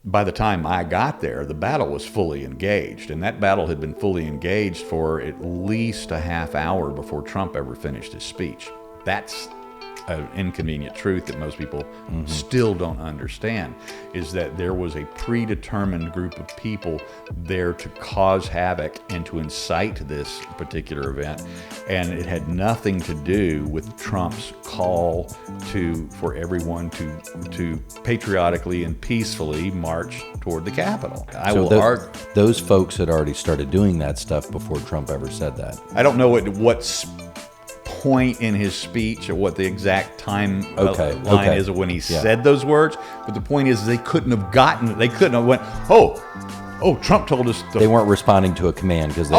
by the time I got there, the battle was fully engaged, and that battle had been fully engaged for at least a half hour before Trump ever finished his speech. That's an inconvenient truth that most people still don't understand, is that there was a predetermined group of people there to cause havoc and to incite this particular event, and it had nothing to do with Trump's call for everyone to patriotically and peacefully march toward the Capitol. Those folks had already started doing that stuff before Trump ever said that. I don't know what point in his speech or what the exact time line is of when he said those words, but the point is they couldn't have went, Trump told us they weren't responding to a command because they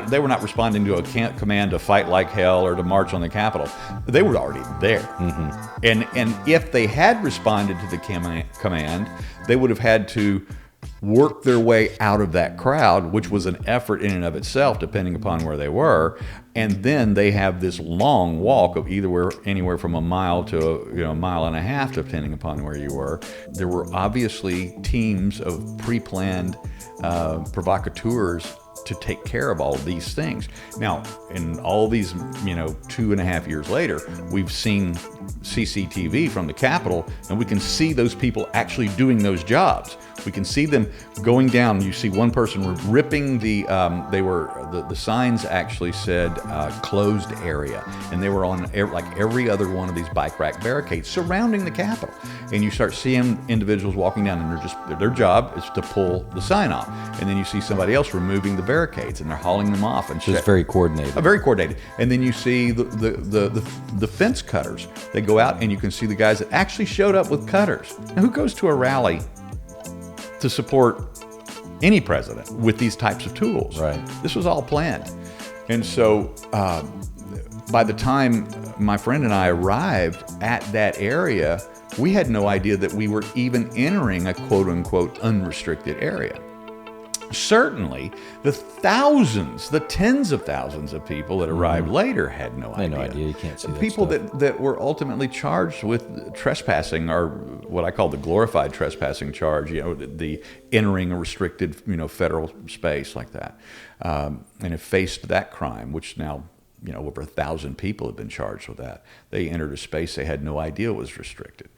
they were not responding to a command to fight like hell or to march on the Capitol. They were already there. And if they had responded to the command, they would have had to work their way out of that crowd, which was an effort in and of itself, depending upon where they were. And then they have this long walk of anywhere from a mile to a mile and a half, depending upon where you were. There were obviously teams of pre-planned provocateurs to take care of all of these things. Now, in all these, 2.5 years later, we've seen CCTV from the Capitol, and we can see those people actually doing those jobs. We can see them going down. You see one person ripping the signs actually said closed area, and they were on like every other one of these bike rack barricades surrounding the Capitol. And you start seeing individuals walking down, and their job is to pull the sign off. And then you see somebody else removing the barricades, and they're hauling them off. And it's very coordinated. Very coordinated. And then you see the fence cutters. They go out, and you can see the guys that actually showed up with cutters. Now, who goes to a rally to support any president with these types of tools? Right. This was all planned. And so by the time my friend and I arrived at that area, we had no idea that we were even entering a quote-unquote unrestricted area. Certainly, the tens of thousands of people that arrived later had no idea. No idea. You can't see that people stuff. that were ultimately charged with trespassing, or what I call the glorified trespassing charge. The entering a restricted, federal space like that, and have faced that crime, which now, over 1,000 people have been charged with that. They entered a space they had no idea was restricted.